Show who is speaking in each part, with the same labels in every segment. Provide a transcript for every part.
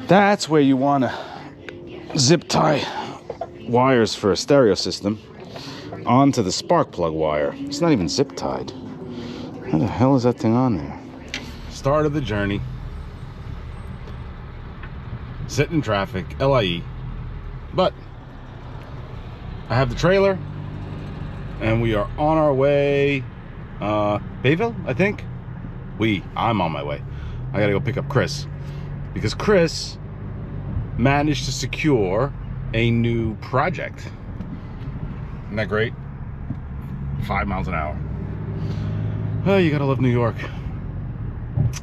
Speaker 1: That's where you want to zip tie wires for a stereo system onto the spark plug wire. It's not even zip tied. How the hell is that thing on there? Start of the journey. Sitting in traffic, LIE. But I have the trailer and we are on our way. Bayville, I think. I'm on my way. I gotta go pick up Chris because Chris managed to secure a new project. Isn't that great? 5 miles an hour. Oh, you gotta love New York.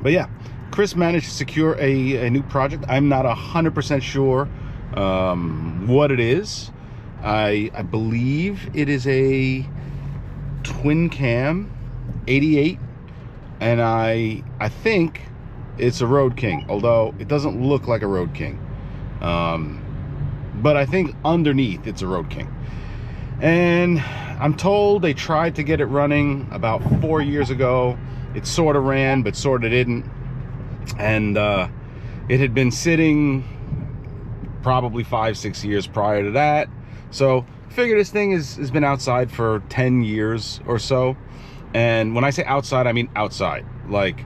Speaker 1: But yeah, Chris managed to secure a new project. I'm not 100% sure what it is. I believe it is a twin cam 88, and I think it's a Road King, although it doesn't look like a Road King. But I think underneath it's a Road King. And I'm told they tried to get it running about 4 years ago. It sort of ran, but sort of didn't. And it had been sitting probably 5-6 years prior to that. So figure this thing has been outside for 10 years or so. And when I say outside, I mean outside. Like,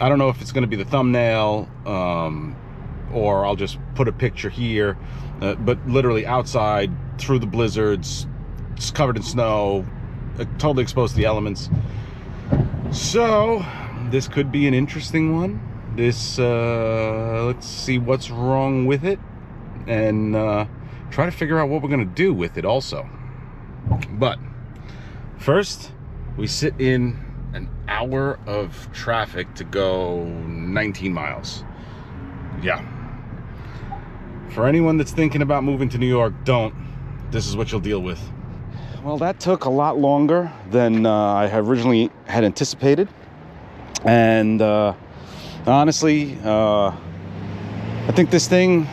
Speaker 1: I don't know if it's going to be the thumbnail or I'll just put a picture here. But literally outside through the blizzards, it's covered in snow, totally exposed to the elements. So this could be an interesting one. This let's see what's wrong with it and try to figure out what we're gonna do with it also. But first we sit in an hour of traffic to go 19 miles. Yeah, for anyone that's thinking about moving to New York, don't. This is what you'll deal with. Well, that took a lot longer than I originally had anticipated. And honestly, I think this thing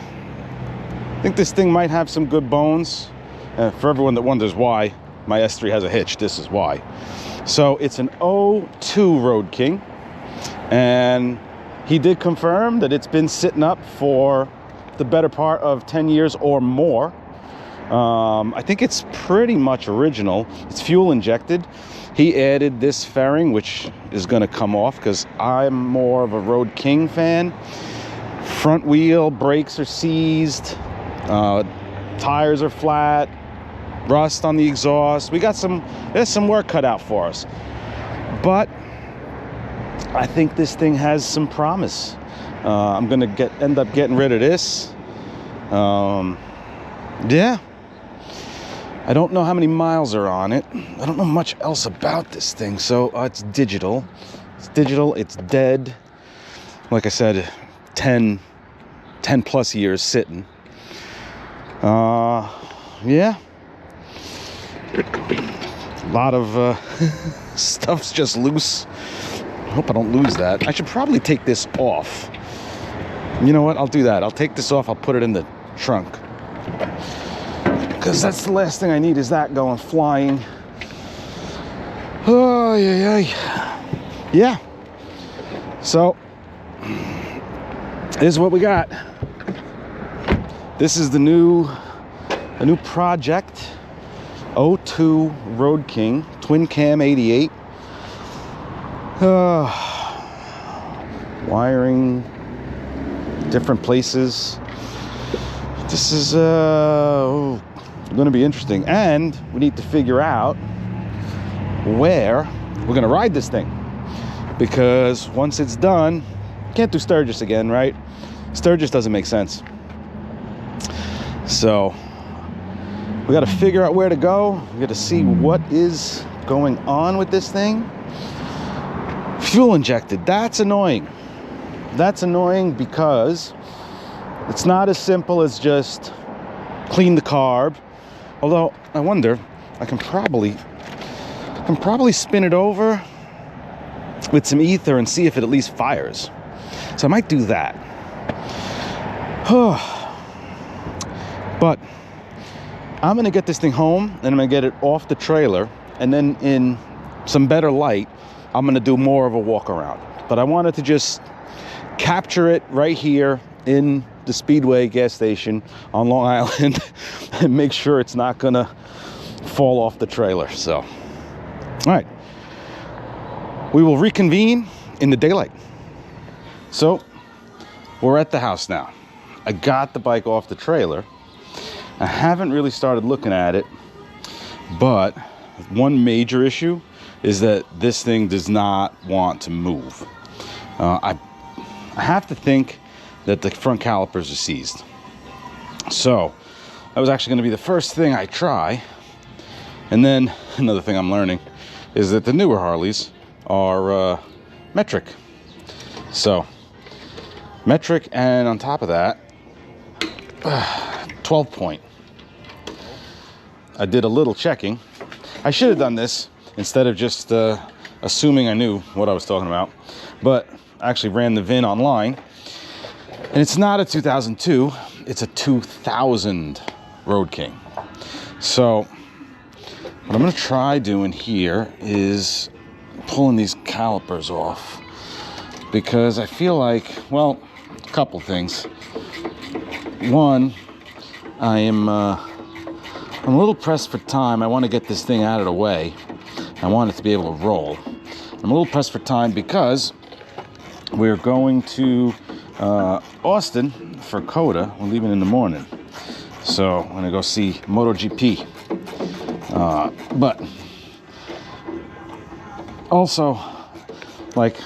Speaker 1: might have some good bones. For everyone that wonders why my S3 has a hitch, this is why. So it's an 02 Road King, and he did confirm that it's been sitting up for the better part of 10 years or more. I think it's pretty much original. It's fuel injected. He added this fairing, which is going to come off because I'm more of a Road King fan. Front wheel brakes are seized, tires are flat, rust on the exhaust. There's some work cut out for us, but I think this thing has some promise. I'm gonna end up getting rid of this. Yeah, I don't know how many miles are on it. I don't know much else about this thing. So it's digital. It's dead. Like I said, 10 plus years sitting. Yeah, a lot of stuff's just loose. I hope I don't lose that. I should probably take this off. You know what? I'll do that. I'll take this off. I'll put it in the trunk, because that's the last thing I need is that going flying. Oh, yeah. So here's what we got. This is a new project, 02 Road King, twin cam 88. Wiring, different places. This is going to be interesting, and we need to figure out where we're going to ride this thing, because once it's done, can't do Sturgis again, right? Sturgis doesn't make sense. So we got to figure out where to go. We got to see what is going on with this thing. Fuel injected, that's annoying. That's annoying because it's not as simple as just clean the carb. Although I wonder, I can probably spin it over with some ether and see if it at least fires. So I might do that. But I'm gonna get this thing home and I'm gonna get it off the trailer, and then in some better light, I'm gonna do more of a walk around. But I wanted to just capture it right here in the Speedway gas station on Long Island and make sure it's not gonna fall off the trailer. So, all right, we will reconvene in the daylight. So we're at the house now. I got the bike off the trailer. I haven't really started looking at it, but one major issue is that this thing does not want to move. I have to think that the front calipers are seized. So that was actually going to be the first thing I try. And then another thing I'm learning is that the newer Harleys are metric. So metric, and on top of that, 12 point. I did a little checking. I should have done this instead of just assuming I knew what I was talking about, but I actually ran the VIN online, and it's not a 2002, it's a 2000 Road King. So what I'm gonna try doing here is pulling these calipers off, because I feel like, well, a couple things. One, I'm a little pressed for time. I want to get this thing out of the way. I want it to be able to roll. I'm a little pressed for time because we're going to Austin for Coda. We're leaving in the morning. So I'm going to go see MotoGP. But also, like,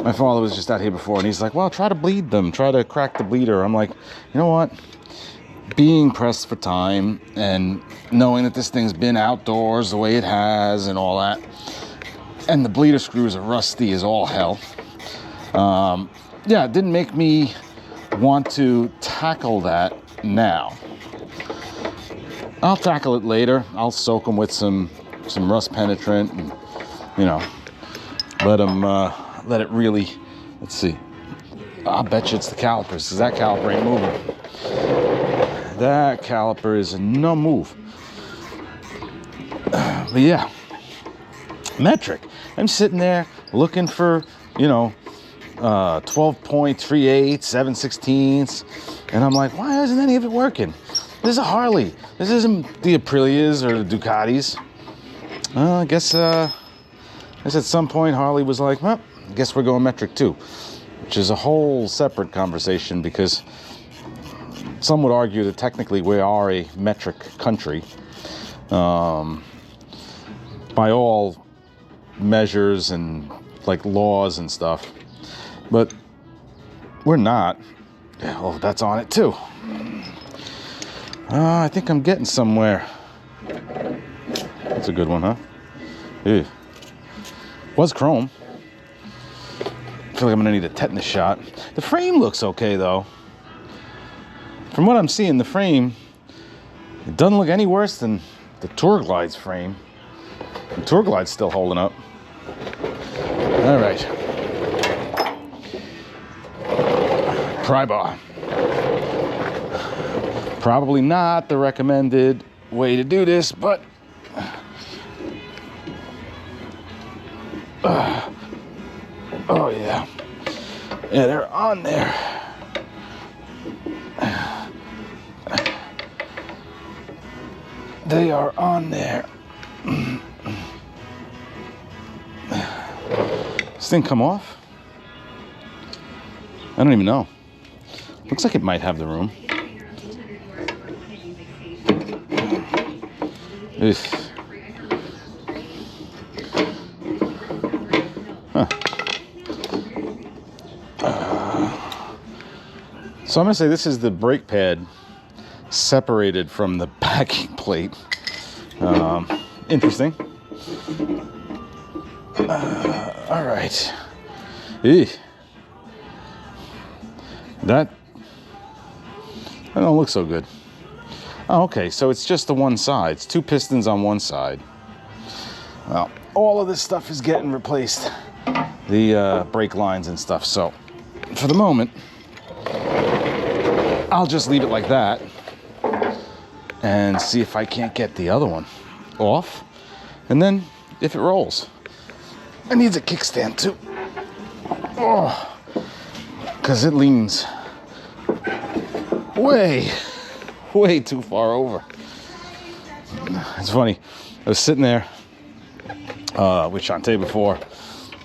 Speaker 1: my father was just out here before, and he's like, well, try to bleed them. Try to crack the bleeder. I'm like, you know what? Being pressed for time and knowing that this thing's been outdoors the way it has and all that, and the bleeder screws are rusty as all hell. Yeah, it didn't make me want to tackle that now. I'll tackle it later. I'll soak them with some rust penetrant and, you know, let it really, let's see. I'll bet you it's the calipers, because that caliper ain't moving. That caliper is a no move. But yeah, metric. I'm sitting there looking for, you know, 12.38, 7/16, and I'm like, why isn't any of it working? This is a Harley. This isn't the Aprilias or the Ducatis. I guess at some point Harley was like, well, I guess we're going metric too, which is a whole separate conversation, because some would argue that technically we are a metric country by all measures and like laws and stuff, but we're not. Yeah, well, that's on it too. I think I'm getting somewhere. That's a good one, huh? Ew. Was chrome. I feel like I'm gonna need a tetanus shot. The frame looks okay though. From what I'm seeing, the frame, it doesn't look any worse than the Tour Glide's frame. The Tour Glide's still holding up. All right. Pry bar. Probably not the recommended way to do this, but oh yeah. Yeah, they're on there. They are on there. This thing come off? I don't even know. Looks like it might have the room. Ugh. Huh. So I'm gonna say this is the brake pad separated from the backing plate. Interesting. All right. That don't look so good. Oh, okay, so it's just the one side. It's two pistons on one side. Well, all of this stuff is getting replaced. The brake lines and stuff. So for the moment, I'll just leave it like that and see if I can't get the other one off. And then if it rolls. It needs a kickstand too. Oh, because it leans way too far over. It's funny. I was sitting there with Shantae before,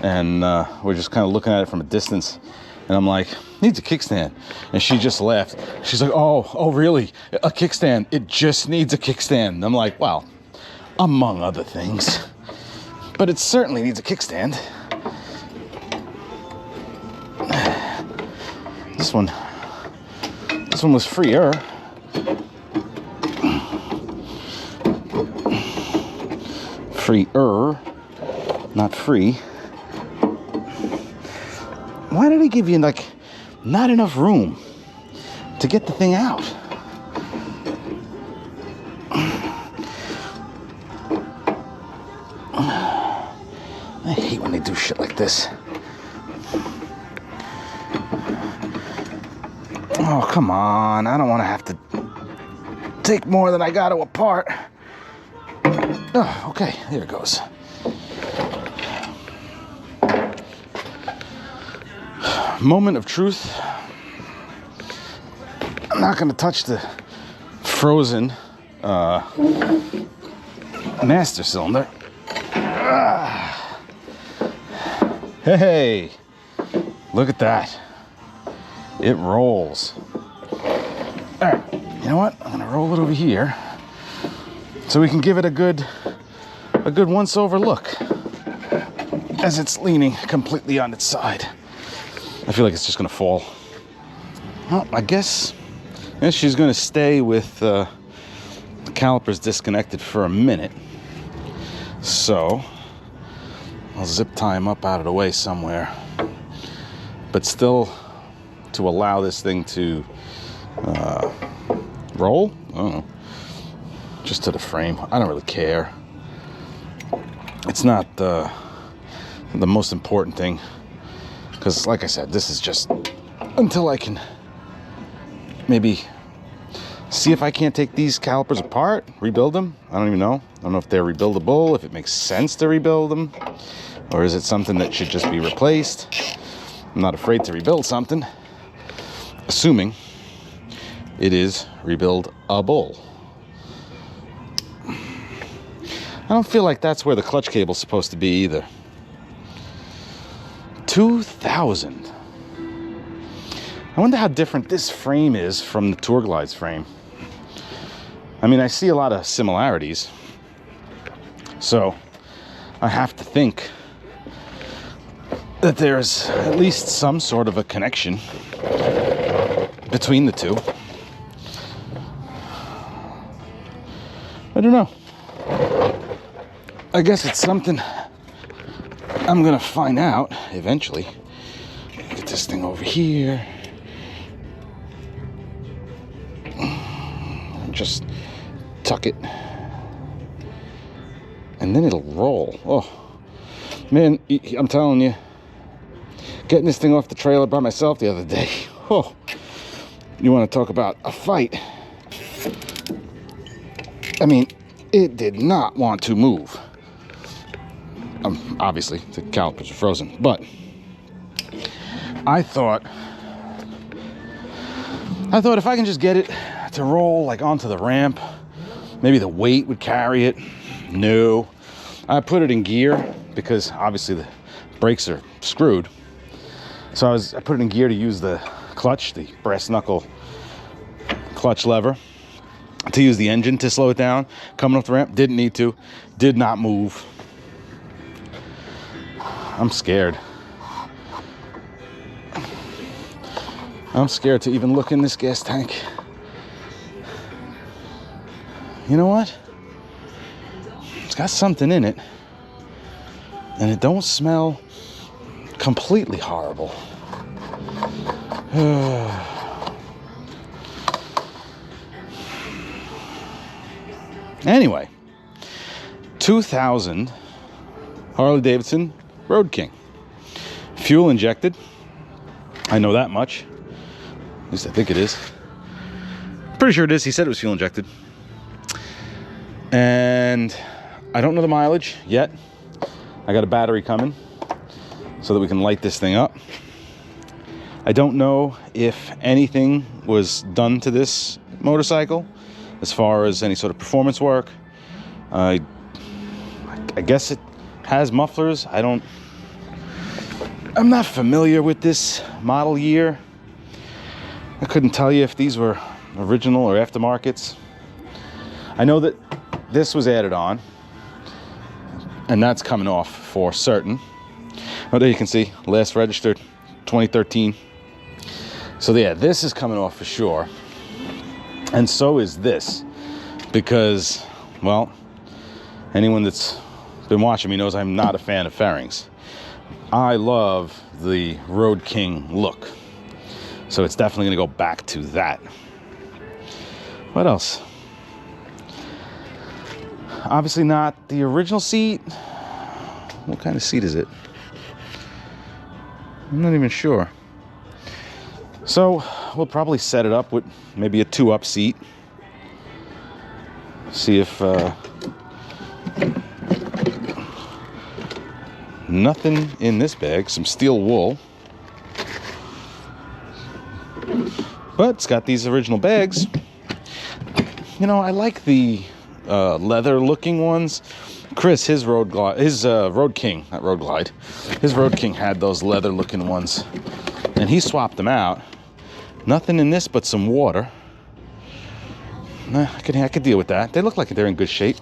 Speaker 1: and we're just kind of looking at it from a distance, and I'm like, needs a kickstand. And she just laughed. She's like, oh really? A kickstand? It just needs a kickstand. And I'm like, well, among other things, but it certainly needs a kickstand. This one was freer. Freer, not free. Why did he give you like not enough room to get the thing out? I hate when they do shit like this. Oh, come on. I don't want to have to take more than I got to apart. Oh, okay, there it goes. Moment of truth. I'm not going to touch the frozen master cylinder. Hey, look at that. It rolls. All right, you know what? I'm going to roll it over here so we can give it a good once-over look as it's leaning completely on its side. I feel like it's just gonna fall. Well, I guess she's gonna stay with the calipers disconnected for a minute. So I'll zip tie them up out of the way somewhere, but still to allow this thing to roll. I don't know. Just to the frame. I don't really care. It's not the most important thing, because like I said, this is just until I can maybe see if I can't take these calipers apart, rebuild them. I don't even know. I don't know if they're rebuildable, if it makes sense to rebuild them, or is it something that should just be replaced. I'm not afraid to rebuild something, assuming it is rebuildable. I don't feel like that's where the clutch cable's supposed to be either. 2000. I wonder how different this frame is from the Tour Glide's frame. I mean, I see a lot of similarities, so I have to think that there's at least some sort of a connection between the two. I don't know. I guess it's something I'm gonna find out eventually. Get this thing over here. Just tuck it. And then it'll roll. Oh, man, I'm telling you, getting this thing off the trailer by myself the other day. Oh, you want to talk about a fight. I mean, it did not want to move. Obviously, the calipers are frozen, but I thought if I can just get it to roll like onto the ramp, maybe the weight would carry it. No, I put it in gear because obviously the brakes are screwed. So I put it in gear to use the clutch, the brass knuckle clutch lever, to use the engine to slow it down. Coming off the ramp, didn't need to, did not move. I'm scared. I'm scared to even look in this gas tank. You know what? It's got something in it, and it don't smell completely horrible. Anyway, 2000 Harley Davidson Road King. Fuel injected. I know that much. At least I think it is. Pretty sure it is. He said it was fuel injected. And I don't know the mileage yet. I got a battery coming so that we can light this thing up. I don't know if anything was done to this motorcycle as far as any sort of performance work. I guess it has mufflers. I'm not familiar with this model year. I couldn't tell you if these were original or aftermarkets. I know that this was added on, and that's coming off for certain. Oh, there you can see, last registered 2013. So yeah, this is coming off for sure. And so is this, because, well, anyone that's been watching me knows I'm not a fan of fairings. I love the Road King look. So it's definitely gonna go back to that. What else? Obviously not the original seat. What kind of seat is it? I'm not even sure. So we'll probably set it up with maybe a 2-up seat. See if nothing in this bag. Some steel wool, but it's got these original bags. You know, I like the leather looking ones. Chris, his Road King, not Road Glide, his Road King had those leather looking ones, and he swapped them out. Nothing in this but some water. I could deal with that. They look like they're in good shape.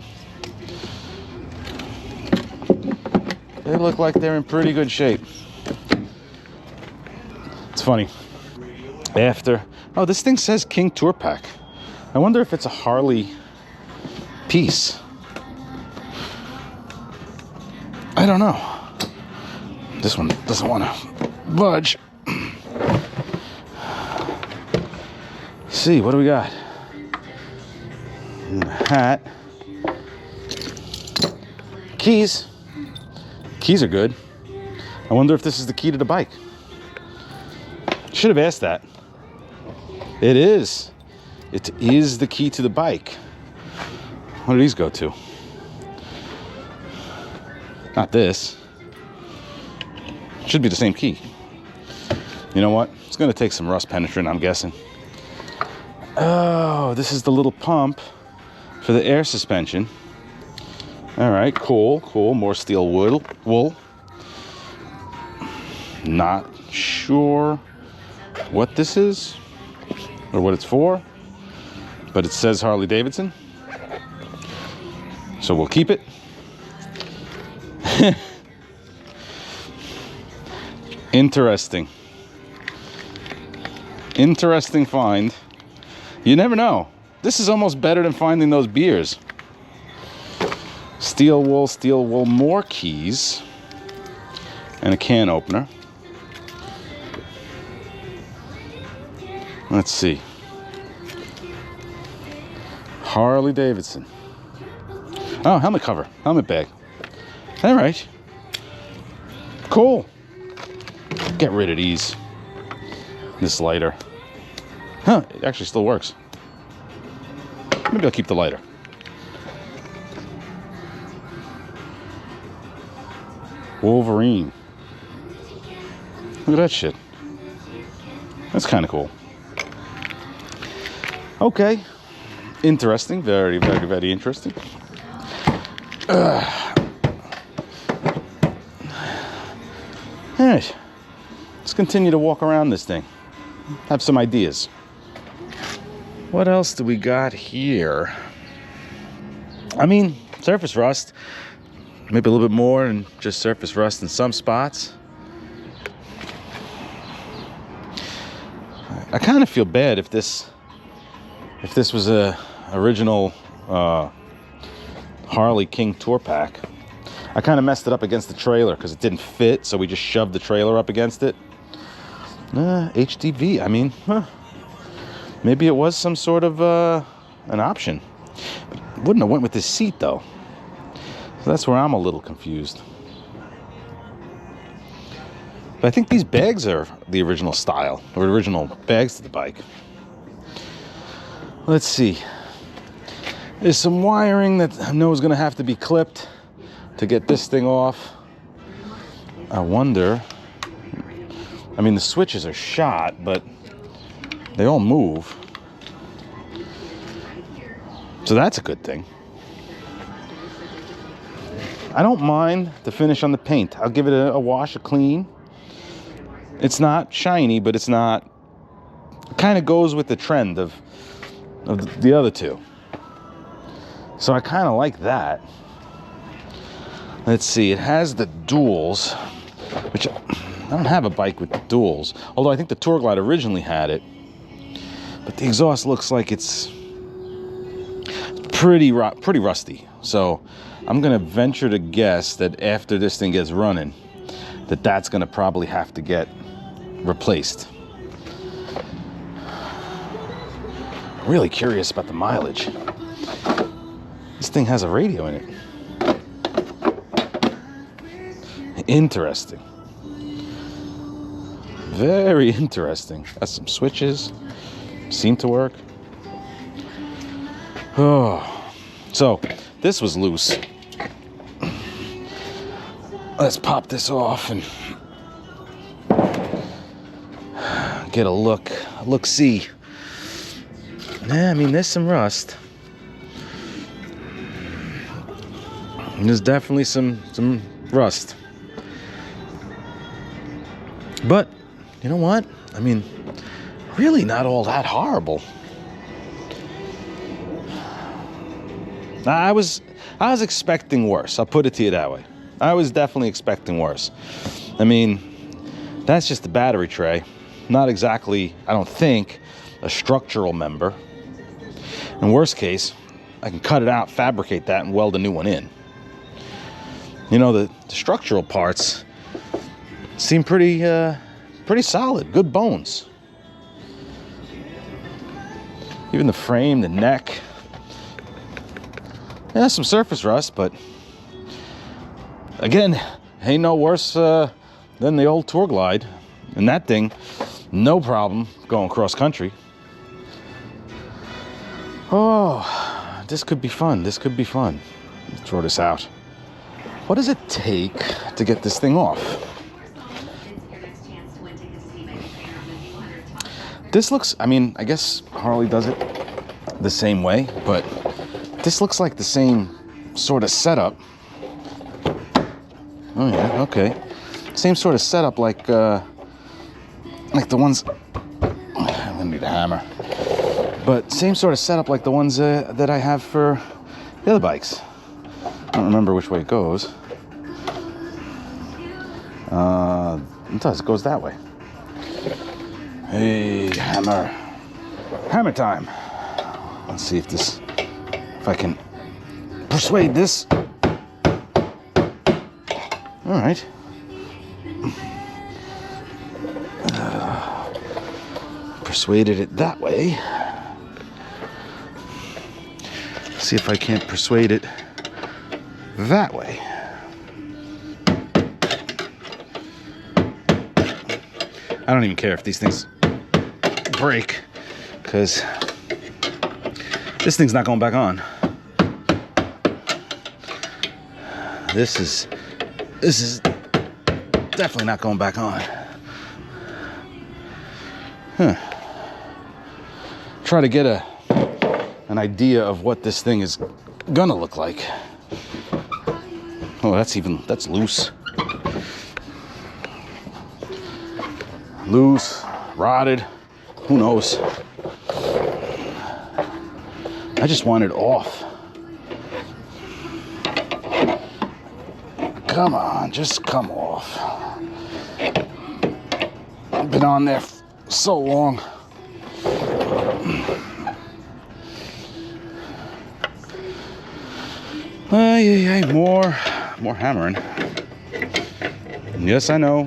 Speaker 1: They look like they're in pretty good shape. It's funny. Oh, this thing says King Tour Pack. I wonder if it's a Harley piece. I don't know. This one doesn't want to budge. See, what do we got? Hat. Keys. Keys are good. I wonder if this is the key to the bike. Should have asked that. It is. It is the key to the bike. What do these go to? Not this. Should be the same key. You know what? It's going to take some rust penetrant, I'm guessing. Oh, this is the little pump for the air suspension. All right, cool. More steel wool. Not sure what this is or what it's for, but it says Harley Davidson, so we'll keep it. Interesting find. You never know. This is almost better than finding those beers. Steel wool, more keys, and a can opener. Let's see. Harley Davidson. Oh, helmet cover, helmet bag. All right. Cool. Get rid of these. This lighter. Huh, it actually still works. Maybe I'll keep the lighter. Wolverine. Look at that shit. That's kind of cool. Okay. Interesting. Very, very, very interesting. All right. Let's continue to walk around this thing. Have some ideas. What else do we got here? I mean, surface rust. Maybe a little bit more than just surface rust in some spots. I kind of feel bad if this was a original Harley King Tour Pack. I kind of messed it up against the trailer because it didn't fit, so we just shoved the trailer up against it. HDV, I mean, maybe it was some sort of an option. Wouldn't have went with this seat though. So that's where I'm a little confused. But I think these bags are the original style, or original bags to the bike. Let's see. There's some wiring that I know is going to have to be clipped to get this thing off. I wonder I mean, the switches are shot, but they all move. So that's a good thing. I don't mind the finish on the paint. I'll give it a wash, a clean. It's not shiny, but it's not... It kind of goes with the trend of the other two. So I kind of like that. Let's see, it has the duals, which I don't have a bike with the duals. Although I think the Tour Glide originally had it. But the exhaust looks like it's pretty rusty. So I'm gonna venture to guess that after this thing gets running, that's gonna probably have to get replaced. I'm really curious about the mileage. This thing has a radio in it. Interesting. Very interesting. Has some switches. Seem to work. Oh. So, this was loose. Let's pop this off and get a look-see. Yeah, I mean, there's some rust. There's definitely some rust. But, you know what? I mean, really not all that horrible. I was expecting worse. I'll put it to you that way. I was definitely expecting worse. I mean, that's just the battery tray. Not exactly, I don't think, a structural member. In worst case, I can cut it out, fabricate that, and weld a new one in. You know, the structural parts seem pretty solid, good bones. Even the frame, the neck. Yeah, some surface rust, but again, ain't no worse than the old Tour Glide. And that thing, no problem going cross country. Oh, this could be fun. This could be fun. Let's throw this out. What does it take to get this thing off? This looks, I mean, I guess Harley does it the same way, but this looks like the same sort of setup. Oh yeah, okay. Same sort of setup like the ones, I'm gonna need a hammer. But same sort of setup like the ones that I have for the other bikes. I don't remember which way it goes. It does, it goes that way. Hey, hammer. Hammer time. Let's see if I can persuade this. All right. Persuaded it that way. See if I can't persuade it that way. I don't even care if these things break, because this thing's not going back on. This is definitely not going back on. Huh. Try to get an idea of what this thing is gonna look like. Oh, that's loose. Loose, rotted, who knows? I just want it off. Come on, just come off. I've been on there so long. More hammering. Yes, I know.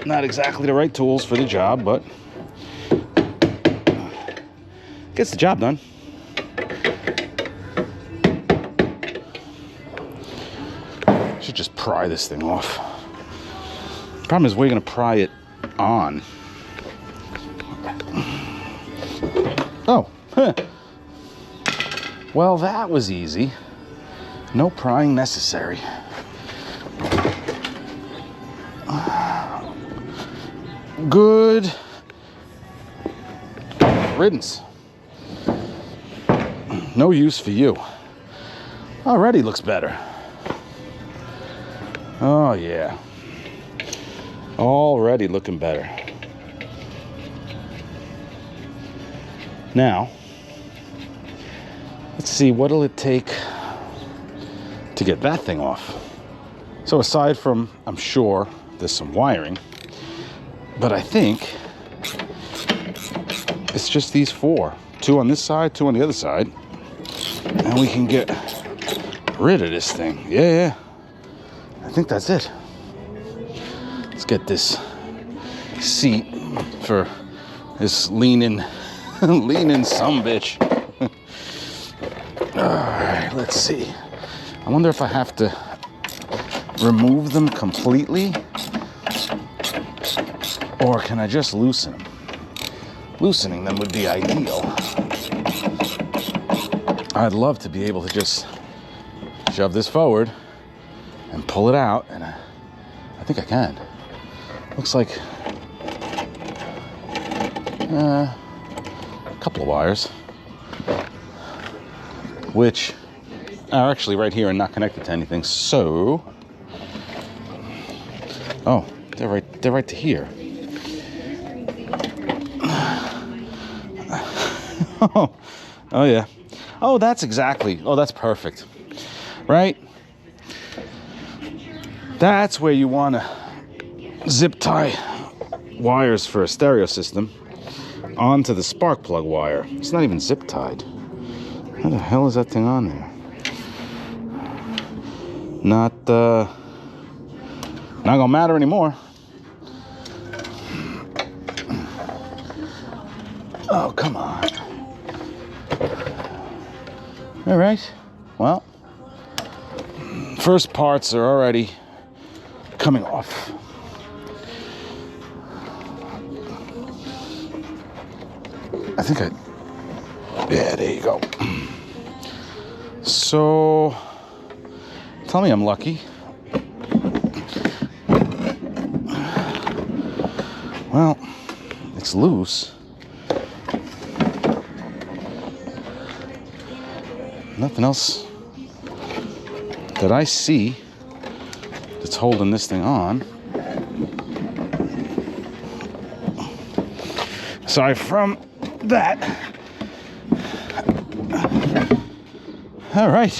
Speaker 1: Not exactly the right tools for the job, but gets the job done. Should just pry this thing off. Problem is, we're gonna pry it on. Oh, huh. Well, that was easy. No prying necessary. Good riddance. No use for you. Already looks better. Oh yeah. Already looking better. Now, let's see, what'll it take to get that thing off? So aside from, I'm sure, there's some wiring, but I think it's just these four. 2 on this side, 2 on the other side, and we can get rid of this thing. Yeah, I think that's it. Let's get this seat for this leaning sumbitch. All right, let's see. I wonder if I have to remove them completely, or can I just loosen them? Loosening them would be ideal. I'd love to be able to just shove this forward and pull it out, and I think I can. Looks like a couple of wires, which are actually right here and not connected to anything. So, oh, they're right to here. Oh yeah. Oh, that's perfect. Right? That's where you want to zip tie wires for a stereo system onto the spark plug wire. It's not even zip tied. How the hell is that thing on there? Not gonna matter anymore. Oh, come on. All right, well, first parts are already coming off. Yeah, there you go. So, tell me I'm lucky. Well, it's loose. Nothing else that I see that's holding this thing on. Aside from that. All right.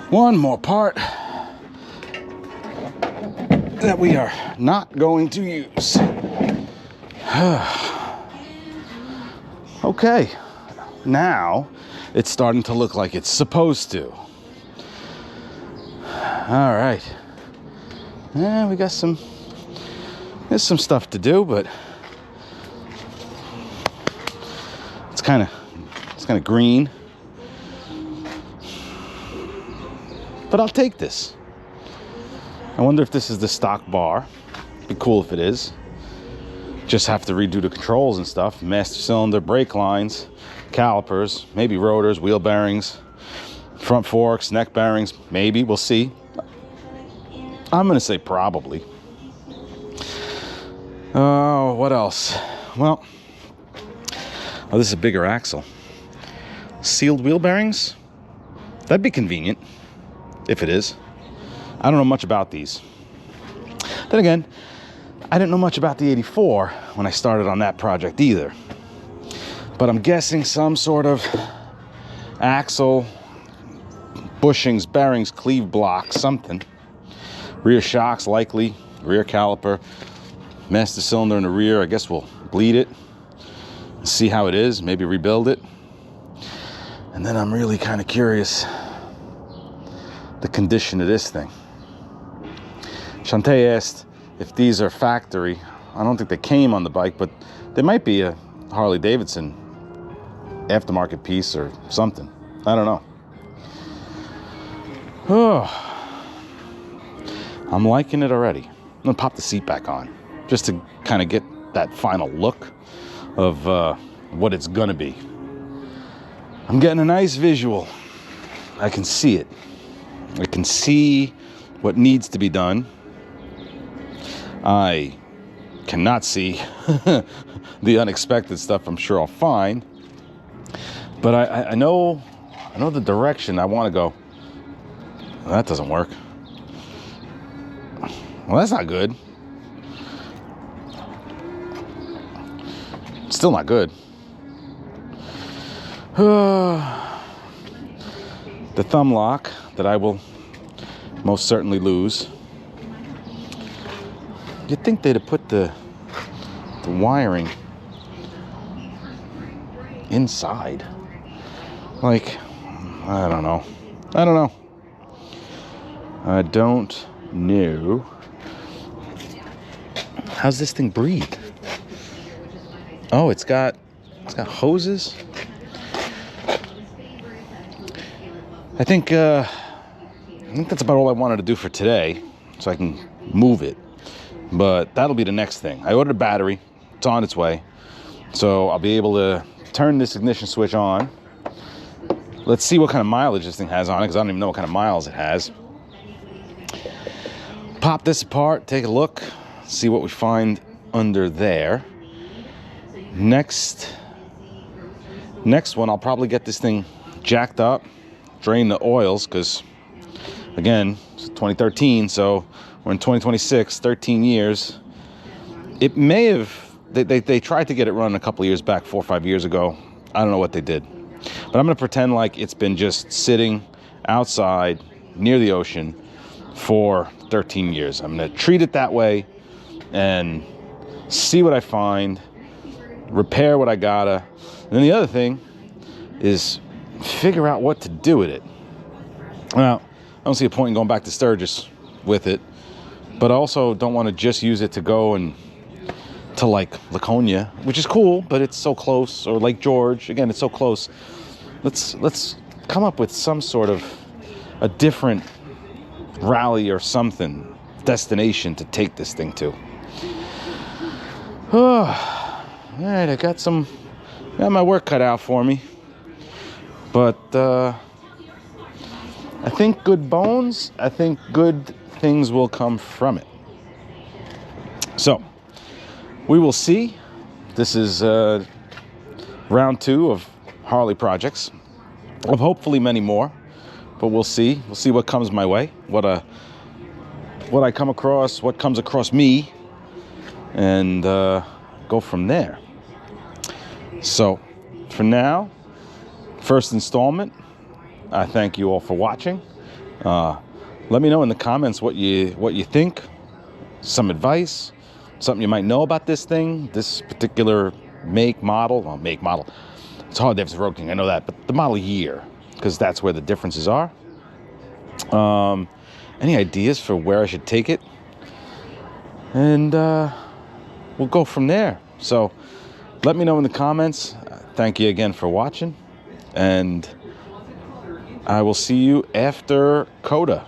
Speaker 1: One more part that we are not going to use. Okay, now it's starting to look like it's supposed to. All right. Yeah, there's some stuff to do, but it's kind of green. But I'll take this. I wonder if this is the stock bar. Be cool if it is. Just have to redo the controls and stuff. Master cylinder, brake lines, calipers, maybe rotors, wheel bearings, front forks, neck bearings, maybe, we'll see. I'm gonna say probably. Oh, what else? Well, this is a bigger axle. Sealed wheel bearings? That'd be convenient, if it is. I don't know much about these. Then again, I didn't know much about the 84 when I started on that project either. But I'm guessing some sort of axle, bushings, bearings, cleave block, something. Rear shocks likely, rear caliper, master cylinder in the rear. I guess we'll bleed it, see how it is, maybe rebuild it. And then I'm really kind of curious the condition of this thing. Shantae asked if these are factory. I don't think they came on the bike, but they might be a Harley Davidson aftermarket piece or something. I don't know. Oh, I'm liking it already. I'm gonna pop the seat back on just to kind of get that final look of what it's gonna be. I'm getting a nice visual. I can see it. I can see what needs to be done. I cannot see the unexpected stuff I'm sure I'll find. But I know the direction I want to go. Well, that doesn't work. Well, that's not good. Still not good. The thumb lock that I will most certainly lose. You'd think they'd have put the wiring inside. Like, I don't know. I don't know. How's this thing breathe? Oh, it's got hoses. I think that's about all I wanted to do for today, so I can move it. But that'll be the next thing. I ordered a battery. It's on its way. So I'll be able to turn this ignition switch on. Let's see what kind of mileage this thing has on it, because I don't even know what kind of miles it has. Pop this apart, take a look, see what we find under there. Next one, I'll probably get this thing jacked up, drain the oils, because again, it's 2013, so we're in 2026, 13 years. It may have, they tried to get it running a couple of years back, 4 or 5 years ago. I don't know what they did. But I'm going to pretend like it's been just sitting outside near the ocean for 13 years. I'm going to treat it that way and see what I find, repair what I gotta. And then the other thing is figure out what to do with it. Now, I don't see a point in going back to Sturgis with it, but I also don't want to just use it to go and to like Laconia, which is cool, but it's so close, or Lake George, again, it's so close. Let's come up with some sort of a different rally or something, destination to take this thing to. Oh, all right, I got my work cut out for me, but I think good bones, I think good things will come from it. So we will see. This is round 2 of Harley projects, of hopefully many more, but we'll see what comes my way, what I come across, what comes across me, and go from there. So for now, first installment, I thank you all for watching. Let me know in the comments what you think, some advice, something you might know about this thing, this particular model. It's Harley Davidson Road King, I know that, but the model year, because that's where the differences are. Any ideas for where I should take it? And we'll go from there. So let me know in the comments. Thank you again for watching, and I will see you after Coda.